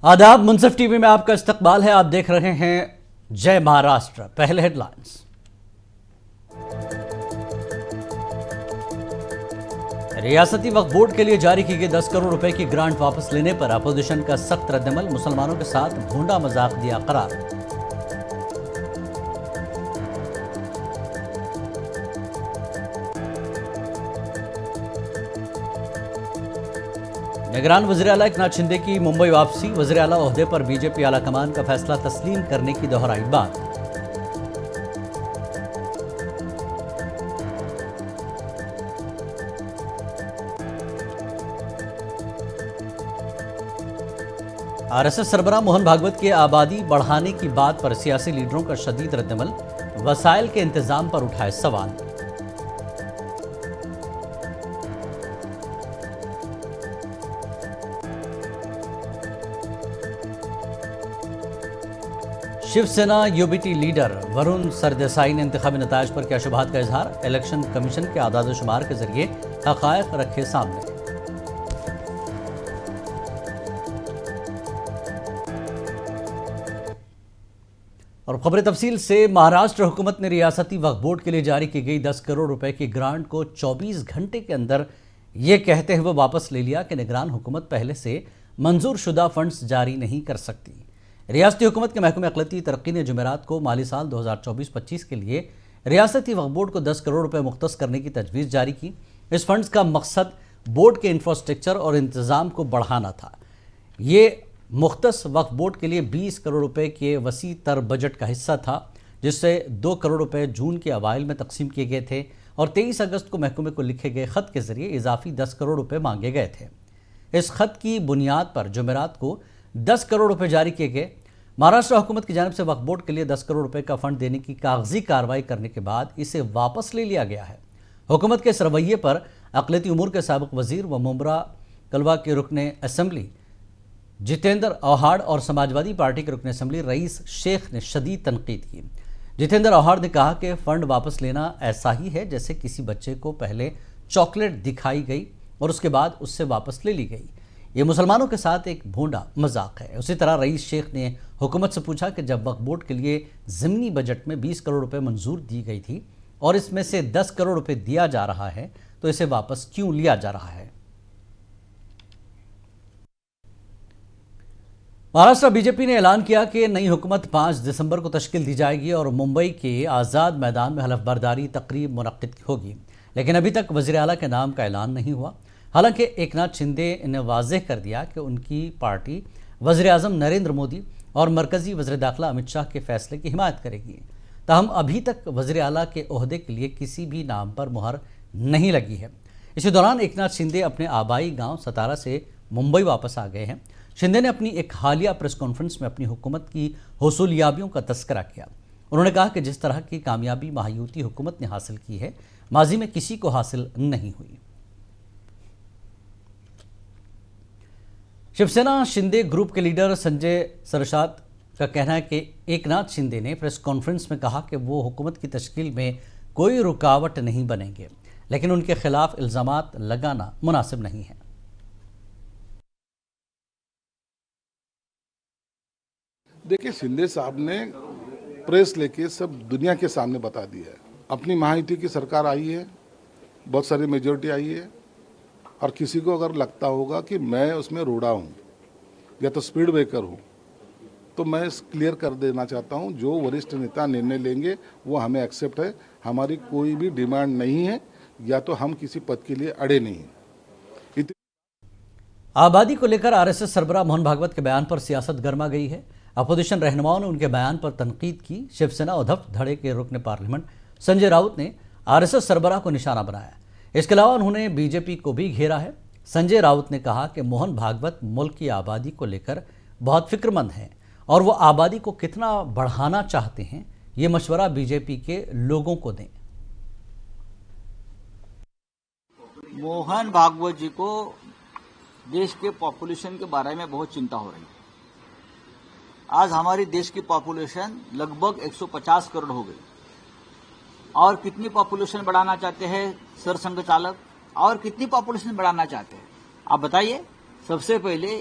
आदाब, मुंसिफ टीवी में आपका इस्तकबाल है। आप देख रहे हैं जय महाराष्ट्र। पहले हेडलाइंस। रियासती वक्फ बोर्ड के लिए जारी की गई 10 करोड़ रुपए की ग्रांट वापस लेने पर अपोजिशन का सख्त रद्दमल। मुसलमानों के साथ भोंडा मजाक दिया करार। निगरान वज़ीर आला एकनाथ शिंदे की मुंबई वापसी। वज़ीर आला ओहदे पर बीजेपी आला कमान का फैसला तस्लीम करने की दोहराई बात। आरएसएस सरबराह मोहन भागवत के आबादी बढ़ाने की बात पर सियासी लीडरों का शदीद रद्दमल। वसाइल के इंतजाम पर उठाए सवाल। शिवसेना यूबीटी लीडर वरुण सरदेसाई ने इंतखाबी नतायज पर किया शुबहात का इजहार। इलेक्शन कमीशन के आदाद-ओ-शुमार के जरिए हक़ायक़ रखे सामने। और खबर तफसील से, महाराष्ट्र हुकूमत ने रियासती वक्फ बोर्ड के लिए जारी की गई 10 करोड़ रुपए की ग्रांट को 24 घंटे के अंदर ये कहते हुए वापस ले लिया कि निगरान हुकूमत पहले से मंजूर शुदा फंड्स जारी नहीं कर सकती। रियासती हुकूमत के महकमे अक़लियती तरक्की ने जुमेरात को माली साल 2024-25 के लिए रियासती वक्फ बोर्ड को 10 करोड़ रुपए मुख्तस करने की तजवीज़ जारी की। इस फंड्स का मकसद बोर्ड के इंफ्रास्ट्रक्चर और इंतज़ाम को बढ़ाना था। ये मुख्तस वक्फ बोर्ड के लिए 20 करोड़ रुपए के वसी तर बजट का हिस्सा था, जिससे 2 करोड़ रुपए जून के अवाइल में तकसीम किए गए थे और 23 अगस्त को महकमे को लिखे गए ख़त के जरिए इजाफी 10 करोड़ रुपए मांगे गए थे। इस खत की बुनियाद पर जुमेरात को 10 करोड़ रुपए जारी किए गए। महाराष्ट्र हुकूमत की जानिब से वक्फ बोर्ड के लिए 10 करोड़ रुपए का फंड देने की कागजी कार्रवाई करने के बाद इसे वापस ले लिया गया है। हुकूमत के इस रवैये पर अक़लियती उमूर के साबिक़ वज़ीर व मुमरा कलवा के रुकने असम्बली जितेंद्र औहाड़ और समाजवादी पार्टी के रुकने असम्बली रईस शेख ने शदीद तनकीद की। जितेंद्र औहाड़ ने कहा कि फ़ंड वापस लेना ऐसा ही है जैसे किसी बच्चे को पहले चॉकलेट दिखाई गई और उसके बाद उससे वापस ले ली गई। ये मुसलमानों के साथ एक भोंडा मजाक है। उसी तरह रईस शेख ने हुकूमत से पूछा कि जब वक्फ बोर्ड के लिए ज़िमनी बजट में 20 करोड़ रुपए मंजूर दी गई थी और इसमें से 10 करोड़ रुपए दिया जा रहा है तो इसे वापस क्यों लिया जा रहा है। महाराष्ट्र बीजेपी ने ऐलान किया कि नई हुकूमत 5 दिसंबर को तश्कील दी जाएगी और मुंबई के आज़ाद मैदान में हलफ बर्दारी तकरीब मुनक्किद होगी, लेकिन अभी तक वज़ीर आला के नाम का ऐलान नहीं हुआ। हालांकि एकनाथ शिंदे ने वाज़ेह कर दिया कि उनकी पार्टी वज़ीर आज़म नरेंद्र मोदी और मरकज़ी वज़ीर दाखिला अमित शाह के फैसले की हिमायत करेगी। ताहम अभी तक वज़ीर आला के ओहदे के लिए किसी भी नाम पर मुहर नहीं लगी है। इसी दौरान एकनाथ शिंदे अपने आबाई गांव सतारा से मुंबई वापस आ गए हैं। शिंदे ने अपनी एक हालिया प्रेस कॉन्फ्रेंस में अपनी हुकूमत की हुसूलियाबियों का तस्करा किया। उन्होंने कहा कि जिस तरह की कामयाबी महायूती हुकूमत ने हासिल की है, माजी में किसी को हासिल नहीं हुई। शिवसेना शिंदे ग्रुप के लीडर संजय सरशात का कहना है कि एकनाथ शिंदे ने प्रेस कॉन्फ्रेंस में कहा कि वो हुकूमत की तश्कील में कोई रुकावट नहीं बनेंगे, लेकिन उनके खिलाफ इल्ज़ामात लगाना मुनासिब नहीं है। देखिए, शिंदे साहब ने प्रेस लेके सब दुनिया के सामने बता दिया है। अपनी महायुति की सरकार आई है, बहुत सारी मेजोरिटी आई है और किसी को अगर लगता होगा कि मैं उसमें रोड़ा हूँ या तो स्पीड ब्रेकर हूँ, तो मैं क्लियर कर देना चाहता हूँ, जो वरिष्ठ नेता निर्णय लेंगे वो हमें एक्सेप्ट है। हमारी कोई भी डिमांड नहीं है या तो हम किसी पद के लिए अड़े नहीं हैं। आबादी को लेकर आरएसएस सरबराह मोहन भागवत के बयान पर सियासत गर्मा गई है। अपोजिशन रहनुमाओं ने उनके बयान पर तनकीद की। शिवसेना उद्धव धड़े के रुकने पार्लियामेंट संजय राउत ने आरएसएस सरबराह को निशाना बनाया। इसके अलावा उन्होंने बीजेपी को भी घेरा है। संजय राउत ने कहा कि मोहन भागवत मुल्क की आबादी को लेकर बहुत फिक्रमंद हैं और वो आबादी को कितना बढ़ाना चाहते हैं, ये मशवरा बीजेपी के लोगों को दें। मोहन भागवत जी को देश के पॉपुलेशन के बारे में बहुत चिंता हो रही है। आज हमारी देश की पॉपुलेशन लगभग 150 करोड़ हो गई और कितनी पॉपुलेशन बढ़ाना चाहते हैं सर संघ चालक, और कितनी पॉपुलेशन बढ़ाना चाहते हैं आप बताइए। सबसे पहले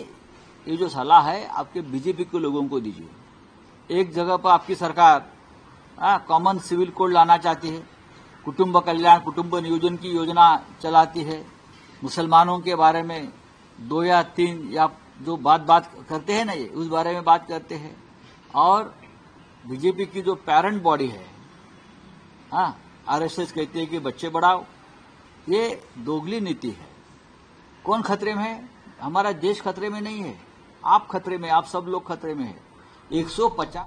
ये जो सलाह है आपके बीजेपी के लोगों को दीजिए। एक जगह पर आपकी सरकार कॉमन सिविल कोड लाना चाहती है, कुटुंब कल्याण कुटुंब नियोजन की योजना चलाती है, मुसलमानों के बारे में 2 या 3 या जो बात करते हैं ना, ये उस बारे में बात करते हैं। और बीजेपी की जो पेरेंट बॉडी है, आरएसएस कहती है कि बच्चे बढ़ाओ, ये दोगली नीति है। कौन खतरे में है? हमारा देश खतरे में नहीं है, आप खतरे में, आप सब लोग खतरे में है। 150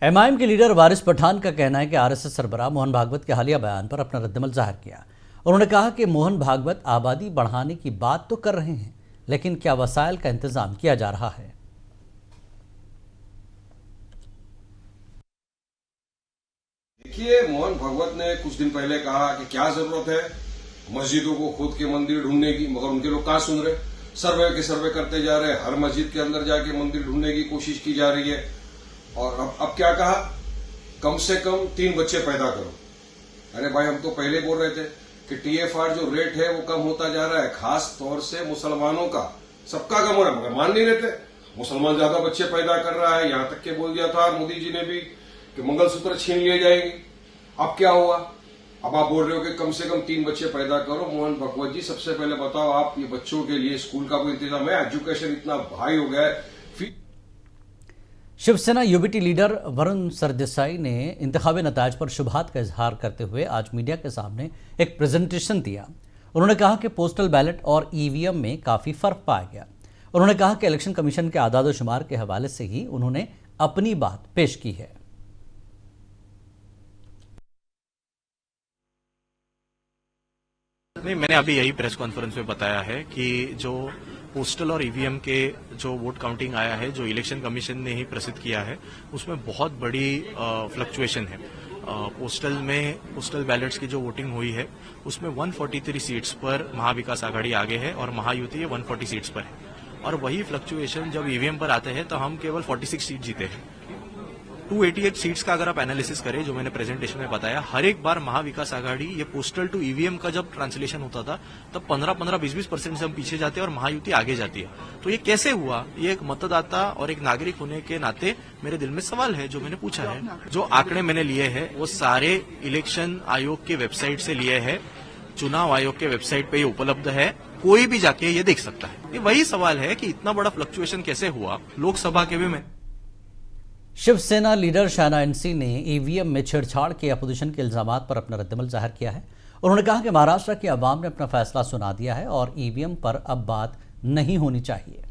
एमआईएम के लीडर वारिस पठान का कहना है कि आरएसएस सरबराह मोहन भागवत के हालिया बयान पर अपना रद्दमल जाहिर किया। उन्होंने कहा कि मोहन भागवत आबादी बढ़ाने की बात तो कर रहे हैं, लेकिन क्या वसाइल का इंतजाम किया जा रहा है? देखिए, मोहन भागवत ने कुछ दिन पहले कहा कि क्या जरूरत है मस्जिदों को खुद के मंदिर ढूंढने की, मगर उनके लोग कहां सुन रहे। सर्वे के सर्वे करते जा रहे हैं, हर मस्जिद के अंदर जाके मंदिर ढूंढने की कोशिश की जा रही है। और अब क्या कहा, कम से कम 3 बच्चे पैदा करो। अरे भाई, हम तो पहले बोल रहे थे कि टीएफआर जो रेट है वो कम होता जा रहा है, खास तौर से मुसलमानों का, सबका कम हो रहा है, मगर मान नहीं रहते। मुसलमान ज्यादा बच्चे पैदा कर रहा है, यहां तक के बोल दिया था मोदी जी ने भी कि मंगलसूत्र छीन लिए जाएंगे। अब क्या हुआ? अब आप बोल रहे हो कि कम से कम 3 बच्चे पैदा करो। मोहन भागवत जी, सबसे पहले बताओ, आप ये बच्चों के लिए स्कूल का कोई इंतजाम है? एजुकेशन इतना हाई हो गया है। शिवसेना यूबीटी लीडर वरुण सरदेसाई ने इंतखाबी नताज पर शुबहात का इजहार करते हुए आज मीडिया के सामने एक प्रेजेंटेशन दिया। उन्होंने कहा कि पोस्टल बैलेट और ईवीएम में काफी फर्क पाया गया। उन्होंने कहा कि इलेक्शन कमीशन के आदाद शुमार के हवाले से ही उन्होंने अपनी बात पेश की है। नहीं, मैंने अभी यही प्रेस कॉन्फ्रेंस में बताया है कि जो पोस्टल और ईवीएम के जो वोट काउंटिंग आया है, जो इलेक्शन कमीशन ने ही प्रसिद्ध किया है, उसमें बहुत बड़ी फ्लक्चुएशन है। पोस्टल बैलेट्स की जो वोटिंग हुई है उसमें 143 सीट्स पर महाविकास आघाड़ी आगे है और महायुति 140 सीट्स पर है। और वही फ्लक्चुएशन जब ईवीएम पर आते हैं तो हम केवल 46 सीट जीते हैं। 288 सीट्स का अगर आप एनालिसिस करें, जो मैंने प्रेजेंटेशन में बताया, हर एक बार महाविकास आघाड़ी ये पोस्टल टू ईवीएम का जब ट्रांसलेशन होता था तब 15-20% से हम पीछे जाते हैं और महायुति आगे जाती है। तो ये कैसे हुआ? ये एक मतदाता और एक नागरिक होने के नाते मेरे दिल में सवाल है, जो मैंने पूछा है। जो आंकड़े मैंने लिए हैं वो सारे इलेक्शन आयोग के वेबसाइट से लिए हैं, चुनाव आयोग के वेबसाइट पे ये उपलब्ध है, कोई भी जाके ये देख सकता है। ये वही सवाल है कि इतना बड़ा फ्लक्चुएशन कैसे हुआ। लोकसभा के भी शिवसेना लीडर शायना एनसी ने ईवीएम में छेड़छाड़ के अपोजिशन के इल्जामात पर अपना रद्दमल जाहिर किया है। उन्होंने कहा कि महाराष्ट्र की आवाम ने अपना फैसला सुना दिया है और ईवीएम पर अब बात नहीं होनी चाहिए।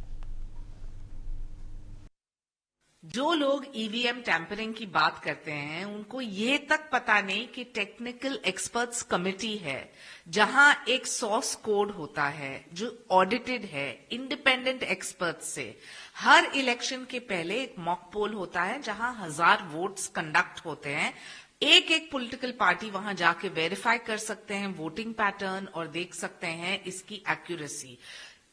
जो लोग ईवीएम टैंपरिंग की बात करते हैं उनको ये तक पता नहीं कि टेक्निकल एक्सपर्ट्स कमेटी है, जहां एक सोर्स कोड होता है जो ऑडिटेड है इंडिपेंडेंट एक्सपर्ट्स से। हर इलेक्शन के पहले एक मॉक पोल होता है जहां 1000 वोट्स कंडक्ट होते हैं। एक पॉलिटिकल पार्टी वहां जाके वेरीफाई कर सकते हैं वोटिंग पैटर्न और देख सकते हैं इसकी accuracy.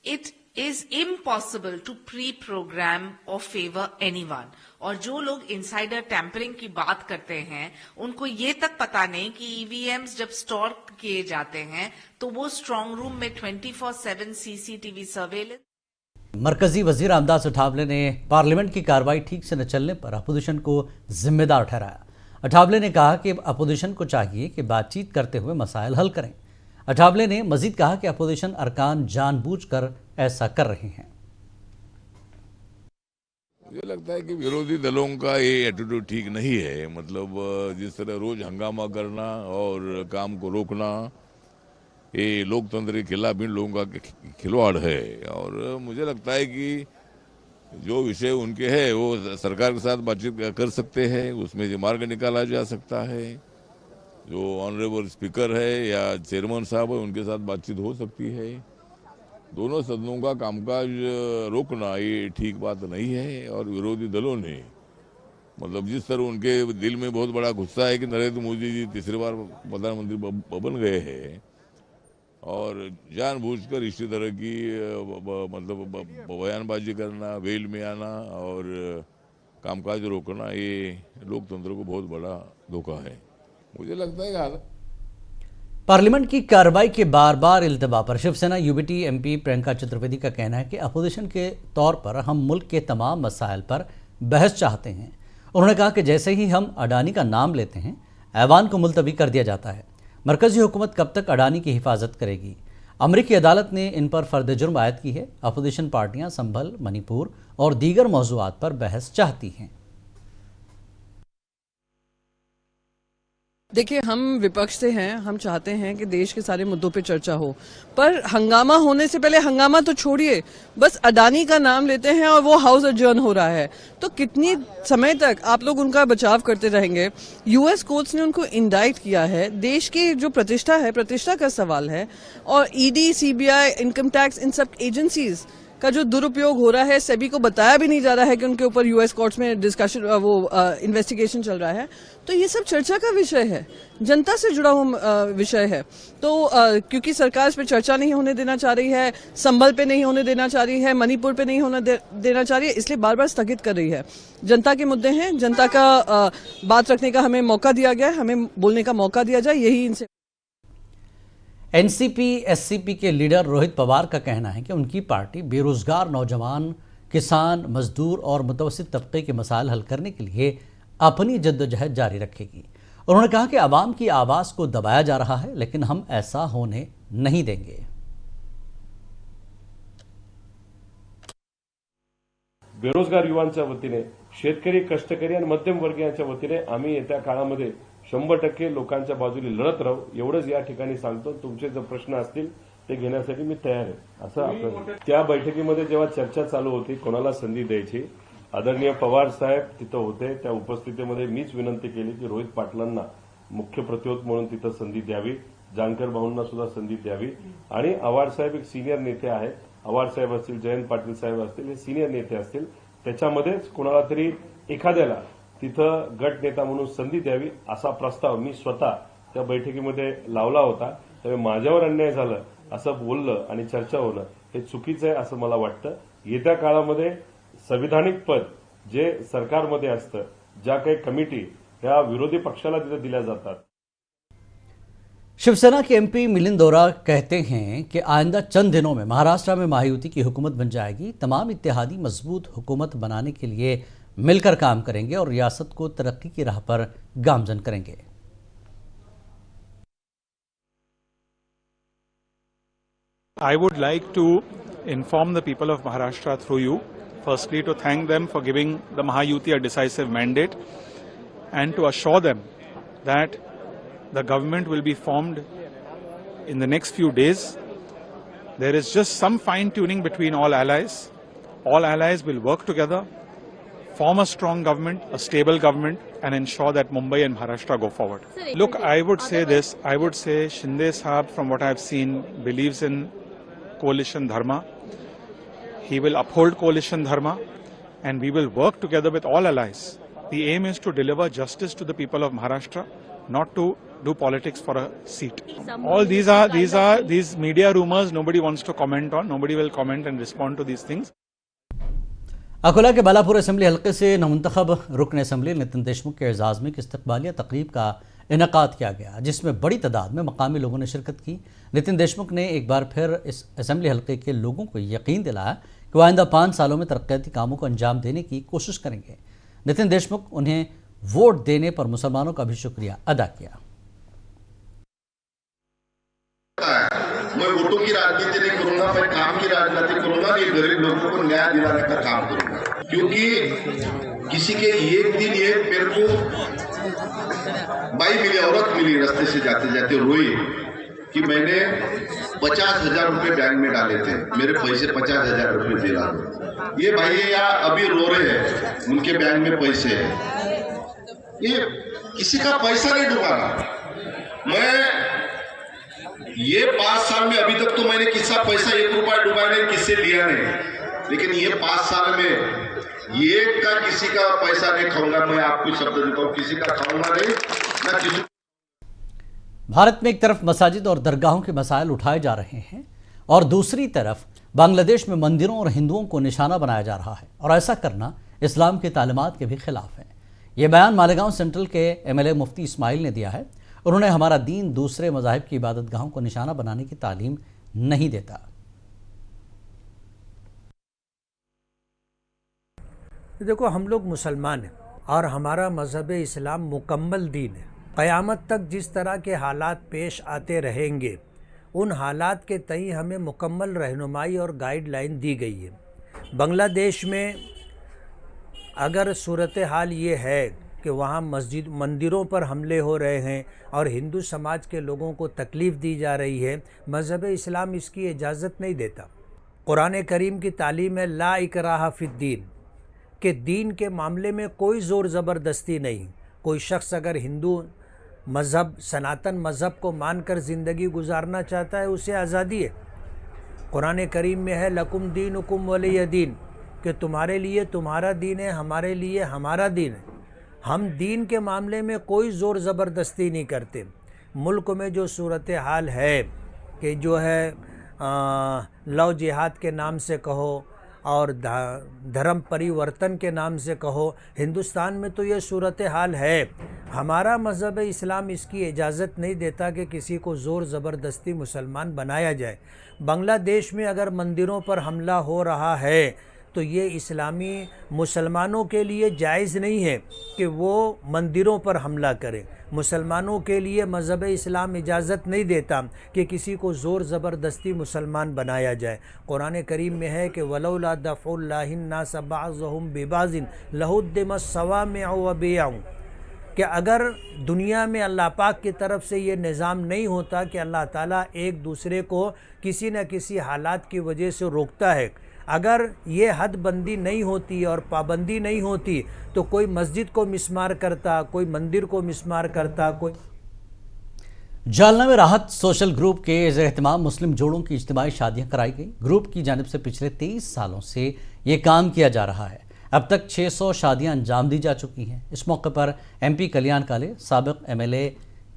It is impossible to pre program or favour anyone. और जो लोग इनसाइडर टैंपरिंग की बात करते हैं उनको ये तक पता नहीं कि ईवीएम्स जब स्टोर किए जाते हैं तो वो स्ट्रांग रूम में 24/7 सीसीटीवी सर्वेलेंस। मरकजी वजीर रामदास अठावले ने पार्लियामेंट की कार्रवाई ठीक से न चलने पर अपोजिशन को जिम्मेदार ठहराया। अठावले ने कहा कि अपोजिशन को चाहिए कि बातचीत करते हुए मसाइल हल करें। अठावले ने मजीद कहा कि अपोजिशन अरकान जानबूझकर ऐसा कर रहे हैं। मुझे लगता है कि विरोधी दलों का ये एटीट्यूड ठीक नहीं है। मतलब जिस तरह रोज हंगामा करना और काम को रोकना, ये लोकतंत्र के खिलाफ इन लोगों का खिलवाड़ है। और मुझे लगता है कि जो विषय उनके हैं वो सरकार के साथ बातचीत कर सकते हैं, उसमें जो मार्ग निकाला जा सकता है। जो ऑनरेबल स्पीकर है या चेयरमैन साहब है उनके साथ बातचीत हो सकती है। दोनों सदनों का कामकाज रोकना ये ठीक बात नहीं है। और विरोधी दलों ने मतलब जिस तरह उनके दिल में बहुत बड़ा गुस्सा है कि नरेंद्र मोदी जी तीसरी बार प्रधानमंत्री बन गए हैं और जानबूझकर इसी तरह की मतलब बयानबाजी करना, वेल में आना और कामकाज रोकना, ये लोकतंत्र को बहुत बड़ा धोखा है। मुझे लगता है पार्लियामेंट की कार्रवाई के बार बार इल्तवा पर शिवसेना यूबीटी एमपी प्रियंका चतुर्वेदी का कहना है कि अपोजिशन के तौर पर हम मुल्क के तमाम मसाइल पर बहस चाहते हैं। उन्होंने कहा कि जैसे ही हम अडानी का नाम लेते हैं ऐवान को मुलतवी कर दिया जाता है। मरकजी हुकूमत कब तक अडानी की हिफाजत करेगी? अमरीकी अदालत ने इन पर फर्द जुर्म आयद की है। अपोजिशन पार्टियां संभल, मणिपुर और दीगर मौज़ूआत पर बहस चाहती हैं। देखिए, हम विपक्ष से हैं, हम चाहते हैं कि देश के सारे मुद्दों पे चर्चा हो, पर हंगामा होने से पहले हंगामा तो छोड़िए, बस अडानी का नाम लेते हैं और वो हाउस अडजर्न हो रहा है, तो कितनी समय तक आप लोग उनका बचाव करते रहेंगे? यूएस कोर्ट्स ने उनको इंडाइट किया है, देश की जो प्रतिष्ठा है, प्रतिष्ठा का सवाल है, और ईडी, सीबीआई, इनकम टैक्स, इन सब एजेंसीज का जो दुरुपयोग हो रहा है, सेबी को बताया भी नहीं जा रहा है कि उनके ऊपर यूएस कोर्ट्स में डिस्कशन इन्वेस्टिगेशन चल रहा है, तो ये सब चर्चा का विषय है, जनता से जुड़ा हुआ विषय है। तो क्योंकि सरकार इस पर चर्चा नहीं होने देना चाह रही है, संभल पे नहीं होने देना चाह रही है, मणिपुर पे नहीं होने देना चाह रही है, इसलिए बार बार स्थगित कर रही है। जनता के मुद्दे हैं, जनता का बात रखने का हमें मौका दिया गया है, हमें बोलने का मौका दिया जाए, यही इनसे। एनसीपी एससीपी के लीडर रोहित पवार का कहना है कि उनकी पार्टी बेरोजगार नौजवान, किसान, मजदूर और मुतवस्सित तबके के मसाइल हल करने के लिए अपनी जद्दोजहद जारी रखेगी। उन्होंने कहा कि आवाम की आवाज़ को दबाया जा रहा है, लेकिन हम ऐसा होने नहीं देंगे। बेरोजगार युवांच्या वतीने, शेतकरी, कष्टकरी आणि मध्यमवर्गीयांच्या वतीने आम्ही येत्या काळामध्ये 100% लोकांच्या बाजूने लढत राहू, एवढंच या ठिकाणी सांगतो। तुमचे जर प्रश्न असतील ते घेण्यासाठी मी तयार आहे, असं आपण त्या बैठकीमध्ये जेव्हा चर्चा चालू होती कोणाला संधी द्यायची, आदरणीय पवार साहेब तिथं होते, त्या उपस्थितीमध्ये मीच विनंती केली की रोहित पाटलांना मुख्य प्रतिरोध म्हणून तिथं संधी द्यावी, जानकर भाऊंना सुद्धा संधी द्यावी, आणि आव्हाड साहेब एक सिनियर नेते आहेत, आव्हाड साहेब असतील, जयंत पाटील साहेब असतील, हे सिनियर नेते असतील, त्याच्यामध्येच कोणाला तरी एखाद्याला तिथं गट नेता म्हणून संधी द्यावी असा प्रस्ताव मी स्वतः त्या बैठकीमध्ये लावला होता। त्यामुळे माझ्यावर अन्याय झालं असं बोललं आणि चर्चा होणं हे चुकीचं आहे असं मला वाटतं। येत्या काळामध्ये संविधानिक पद जे सरकारमध्ये असतं, ज्या काही कमिटी त्या विरोधी पक्षाला तिथे दिल्या जातात। शिवसेना के एमपी मिलिंद ओरा कहते हैं कि आइंदा चंद दिनों में महाराष्ट्र में महायुति की हुकूमत बन जाएगी। तमाम इत्तेहादी मजबूत हुकूमत बनाने के लिए मिलकर काम करेंगे और रियासत को तरक्की की राह पर गामजन करेंगे। I would like to inform the people of Maharashtra through you, firstly to thank them for giving the Mahayuti a decisive mandate and to assure them that the government will be formed in the next few days. There is just some fine-tuning between all allies. All allies will work together, form a strong government, a stable government, and ensure that Mumbai and Maharashtra go forward. Look, I would say this. I would say Shinde Sahab, from what I've seen, believes in coalition dharma. He will uphold coalition dharma, and we will work together with all allies. The aim is to deliver justice to the people of Maharashtra, not to do politics for a seat. All these media rumors nobody wants to comment on. Nobody will comment and respond to these things. Akola के Balapur assembly हल्के से नवमुंतखब रुकन assembly Nitin Deshmukh के एजाज़ में एक इस्तकबालिया तकरीब का इनेकाद किया गया, जिसमें बड़ी तादाद में मकामी लोगों ने शिरकत की। नितिन देशमुख ने एक बार फिर इस असेंबली हल्के के लोगों को यकीन दिलाया कि वह आइंदा 5 सालों में तरक्याती कामों को अंजाम देने की कोशिश करेंगे। नितिन देशमुख उन्हें वोट देने पर मुसलमानों का भी शुक्रिया अदा किया। मैं वोटों की राजनीति नहीं करूंगा, मैं काम की राजनीति करूंगा, ये गरीब लोगों को न्याय दिलाने का काम करूंगा। क्योंकि किसी के एक दिन एक मेरे को बाई मिली, औरत मिली, रास्ते से जाते जाते रोई कि मैंने 50,000 रुपए बैंक में डाले थे, मेरे पैसे 50,000 रुपए दे रहा हूं। ये भाई या अभी रो रहे हैं, उनके बैंक में पैसे हैं। ये किसी का पैसा नहीं डुबाना। मैं ये 5 साल में अभी तक तो मैंने किसी पैसा 1 रुपया डुबाया नहीं, किससे लिया नहीं, लेकिन ये 5 साल में एक का किसी का पैसा नहीं खाऊंगा। मैं आपको शब्द देता हूँ, किसी का खाऊंगा नहीं, ना किसी। भारत में एक तरफ मसाजिद और दरगाहों के मसाइल उठाए जा रहे हैं और दूसरी तरफ बांग्लादेश में मंदिरों और हिंदुओं को निशाना बनाया जा रहा है, और ऐसा करना इस्लाम की तालीमात के भी खिलाफ है। ये बयान मालेगांव सेंट्रल के एमएलए मुफ्ती इस्माइल ने दिया है। उन्होंने हमारा दीन दूसरे मज़ाहिब की इबादतगाहों को निशाना बनाने की तालीम नहीं देता। देखो, हम लोग मुसलमान हैं और हमारा मज़हब इस्लाम मुकम्मल दीन है। क़यामत तक जिस तरह के हालात पेश आते रहेंगे, उन हालात के तई हमें मुकम्मल रहनुमाई और गाइडलाइन दी गई है। बांग्लादेश में अगर सूरत हाल ये है कि वहाँ मंदिरों पर हमले हो रहे हैं और हिंदू समाज के लोगों को तकलीफ़ दी जा रही है, मज़हब इस्लाम इसकी इजाज़त नहीं देता। कुरान करीम की तालीम है ला इकराहा फिद्दीन, कि दीन के मामले में कोई ज़ोर ज़बरदस्ती नहीं। कोई शख्स अगर हिंदू मज़हब, सनातन मज़हब को मानकर ज़िंदगी गुजारना चाहता है, उसे आज़ादी है। कुरान करीम में है लकुम दीनुकुम वलिय दीन, कि तुम्हारे लिए तुम्हारा दीन है, हमारे लिए हमारा दीन है। हम दीन के मामले में कोई ज़ोर ज़बरदस्ती नहीं करते। मुल्क में जो सूरत हाल है कि जो है लव जिहाद के नाम से कहो और धर्म परिवर्तन के नाम से कहो, हिंदुस्तान में तो ये सूरत हाल है। हमारा मज़हब इस्लाम इसकी इजाज़त नहीं देता कि किसी को ज़ोर ज़बरदस्ती मुसलमान बनाया जाए। बांग्लादेश में अगर मंदिरों पर हमला हो रहा है तो ये इस्लामी मुसलमानों के लिए जायज़ नहीं है कि वो मंदिरों पर हमला करें। मुसलमानों के लिए मज़हब इस्लाम इजाज़त नहीं देता कि किसी को ज़ोर ज़बरदस्ती मुसलमान बनाया जाए। कुरान करीम में है कि वलौला दफ़उल्लाहिन्नास बअज़हुम बिबाज़िन लहुद्दिमत सवामिअ व बियअ, कि अगर दुनिया में अल्लाह पाक की तरफ से ये निज़ाम नहीं होता कि अल्लाह ताला एक दूसरे को किसी न किसी हालात की वजह से रोकता है, अगर ये हद बंदी नहीं होती और पाबंदी नहीं होती तो कोई मस्जिद को मिसमार करता, कोई मंदिर को मिसमार करता, कोई। जालना में राहत सोशल ग्रुप के ज़ेर-एहतमाम मुस्लिम जोड़ों की इज्तिमाई शादियां कराई गई। ग्रुप की जानिब से पिछले 23 सालों से ये काम किया जा रहा है। अब तक 600 शादियां अंजाम दी जा चुकी हैं। इस मौके पर MP कल्याण काले, साबिक MLA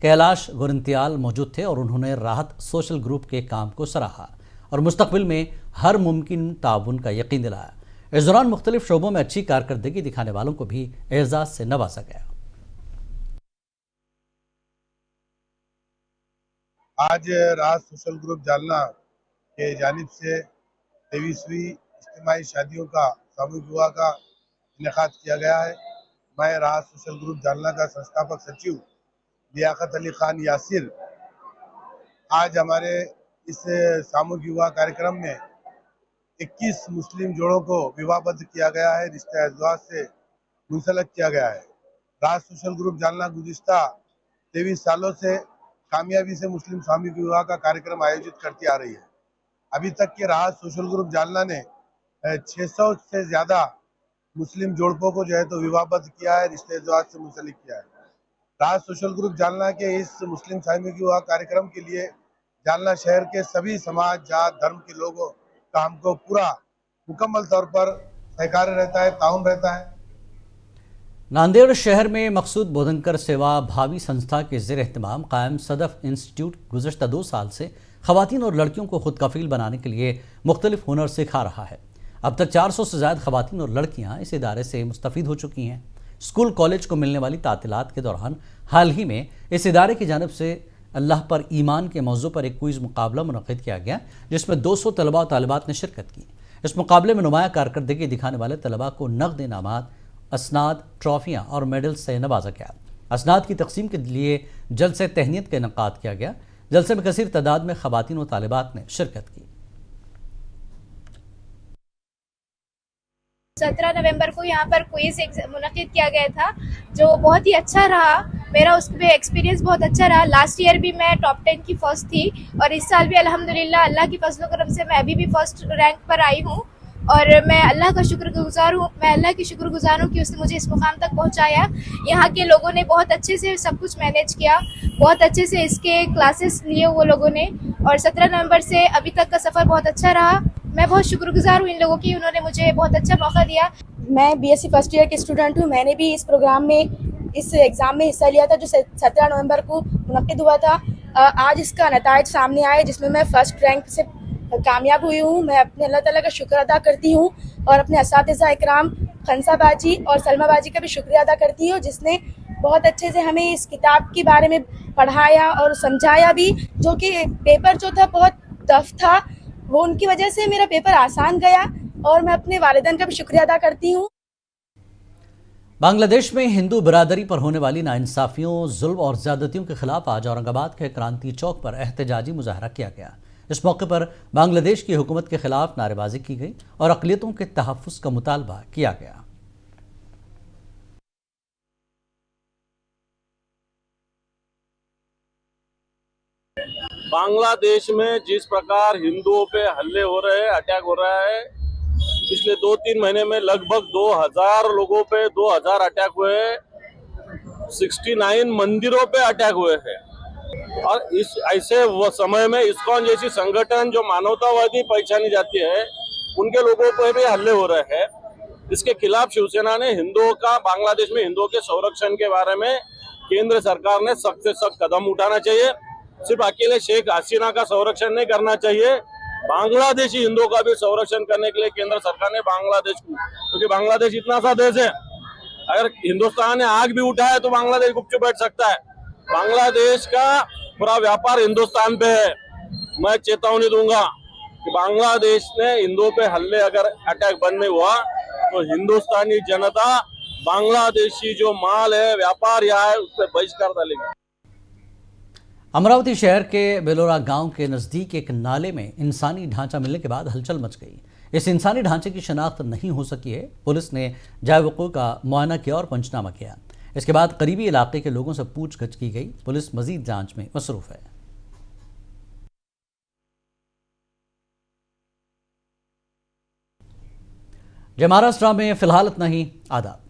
कैलाश गुरंतियाल मौजूद थे और उन्होंने राहत सोशल ग्रुप के काम को सराहा और मुस्तकबिल में हर मुमकिन ताउन का यकीन दिलाया। इस दौरान मुख्तलिफ शोबों में अच्छी कारकर्दगी दिखाने वालों को भी एजाज से नवाजा गया। आज राहत सोशल ग्रुप जालना के जानिब से 23वीं इज्तिमाई शादियों का सामूहिक विवाह का इनेकाद किया गया है। मैं राहत सोशल ग्रुप जालना का संस्थापक सचिव लियाकत अली खान यासिर आज हमारे इस सामूहिक विवाह कार्यक्रम में 21 मुस्लिम जोड़ों को विवाहबद्ध किया गया है, रिश्ता अज़वाज से मुंसलक किया गया है। राहत सोशल ग्रुप जालना गुज़िश्ता 23 सालों से कामयाबी से मुस्लिम सामूहिक विवाह का कार्यक्रम आयोजित करती आ रही है। अभी तक के राहत सोशल ग्रुप जालना ने 600 से ज़्यादा मुस्लिम जोड़पों को जो है तो विवाहबद्ध किया है, रिश्ते अज़वाज से मुंसलिक किया है। राहत सोशल ग्रुप जालना के इस मुस्लिम सामूहिक विवाह कार्यक्रम के लिए जालना शहर के सभी समाज, जात, धर्म के लोगों का हमको पूरा मुकम्मल तौर पर सहकार रहता है, ताउन रहता है। नांदेड़ शहर में मकसूद बोधनकर सेवा भावी संस्था के ज़ेर एहतमाम कायम सदफ इंस्टीट्यूट गुज़श्ता 2 साल से ख़वातीन और लड़कियों को खुद कफ़ील बनाने के लिए मुख्तलिफ हुनर सिखा रहा है। अब तक 400 से ज़्यादा ख़वातीन और लड़कियाँ इस इदारे से मुस्तफ़ीद हो चुकी हैं। स्कूल कॉलेज को मिलने वाली तातीलात के दौरान हाल ही में इस इदारे की जानिब से अल्लाह पर ईमान के मौजू पर एक क्विज़ मुकाबला मुनक़िद किया गया, जिसमें 200 तलबा और तालिबात ने शिरकत की। इस मुकाबले में नुमाया कारकर्दगी दिखाने वाले तलबा को नक़द इनामात, असनाद, ट्रॉफियाँ और मेडल से नवाजा गया। असनाद की तकसीम के लिए जलसे तहनीत का इनेकाद किया गया। जलसे में कसीर तादाद में ख़वातीन और तालिबात ने शिरकत की। 17 नवंबर को यहाँ पर क्विज मुनक़िद किया गया था, जो बहुत ही अच्छा रहा। मेरा उसमें एक्सपीरियंस बहुत अच्छा रहा। लास्ट ईयर भी मैं टॉप 10 की फर्स्ट थी और इस साल भी अल्हम्दुलिल्लाह अल्लाह की फजल करम से मैं अभी भी फर्स्ट रैंक पर आई हूँ और मैं अल्लाह का शुक्रगुजार हूँ। मैं अल्लाह की शुक्रगुजार हूँ कि उसने मुझे इस मुकाम तक पहुँचाया। यहाँ के लोगों ने बहुत अच्छे से सब कुछ मैनेज किया, बहुत अच्छे से इसके क्लासेस लिए वो लोगों ने, और 17 नवंबर से अभी तक का सफ़र बहुत अच्छा रहा। मैं बहुत शुक्रगुजार हूँ इन लोगों की, उन्होंने मुझे बहुत अच्छा मौका दिया। मैं BSc फर्स्ट ईयर की स्टूडेंट हूँ। मैंने भी इस प्रोग्राम में, इस एग्ज़ाम में हिस्सा लिया था जो 17 नवंबर को मुनक़िद हुआ था। आज इसका नताइज सामने आए जिसमें मैं फर्स्ट रैंक से कामयाब हुई हूँ। मैं अपने अल्लाह ताला का शुक्र अदा करती हूँ और अपने असातिज़ा इकराम खनसा बाजी और सलमा बाजी का भी शुक्रिया अदा करती हूँ, जिसने बहुत अच्छे से हमें इस किताब के बारे में पढ़ाया और समझाया भी, जो कि पेपर जो था बहुत टफ था, वो उनकी वजह से मेरा पेपर आसान गया और मैं अपने वालिदैन का भी शुक्रिया अदा करती हूँ। बांग्लादेश में हिंदू बिरादरी पर होने वाली नाइंसाफियों, जुल्म और ज्यादतियों के खिलाफ आज औरंगाबाद के क्रांति चौक पर एहतजाजी मुजाहरा किया गया। इस मौके पर बांग्लादेश की हुकूमत के खिलाफ नारेबाजी की गई और अक़लियतों के तहफ़्फ़ुज़ का मुतालबा किया गया। बांग्लादेश में जिस प्रकार हिंदुओं पे हल्ले हो रहे हैं, अटैक हो रहा है, पिछले 2-3 महीने में लगभग 2000 लोगों पे 2000 अटैक हुए हैं, 69 मंदिरों पे अटैक हुए हैं। और इस ऐसे वो समय में इस्कॉन जैसी संगठन जो मानवतावादी पहचानी जाती है, उनके लोगों पे भी हल्ले हो रहे हैं। इसके खिलाफ शिवसेना ने हिंदुओं का, बांग्लादेश में हिंदुओं के संरक्षण के बारे में केंद्र सरकार ने सख्त से सख्त कदम उठाना चाहिए। सिर्फ अकेले शेख हसीना का संरक्षण नहीं करना चाहिए, बांग्लादेशी हिंदुओं का भी संरक्षण करने के लिए केंद्र सरकार ने बांग्लादेश को, क्योंकि बांग्लादेश इतना सा देश है, अगर हिंदुस्तान ने आग भी उठाया तो बांग्लादेश गुपचुप बैठ सकता है। बांग्लादेश का पूरा व्यापार हिंदुस्तान पे है। मैं चेतावनी दूंगा कि बांग्लादेश ने हिंदुओं पे हल्ले, अगर अटैक बंद नहीं हुआ तो हिंदुस्तानी जनता बांग्लादेशी जो माल है, व्यापार यहाँ है, उस पर बहिष्कार डालेगी। अमरावती शहर के बेलोरा गांव के नज़दीक एक नाले में इंसानी ढांचा मिलने के बाद हलचल मच गई। इस इंसानी ढांचे की शनाख्त नहीं हो सकी है। पुलिस ने जायवक़ुअ का मुआयना किया और पंचनामा किया। इसके बाद करीबी इलाके के लोगों से पूछगछ की गई। पुलिस मजीद जांच में मसरूफ है। जय महाराष्ट्र में फिलहाल इतना ही। आदाब।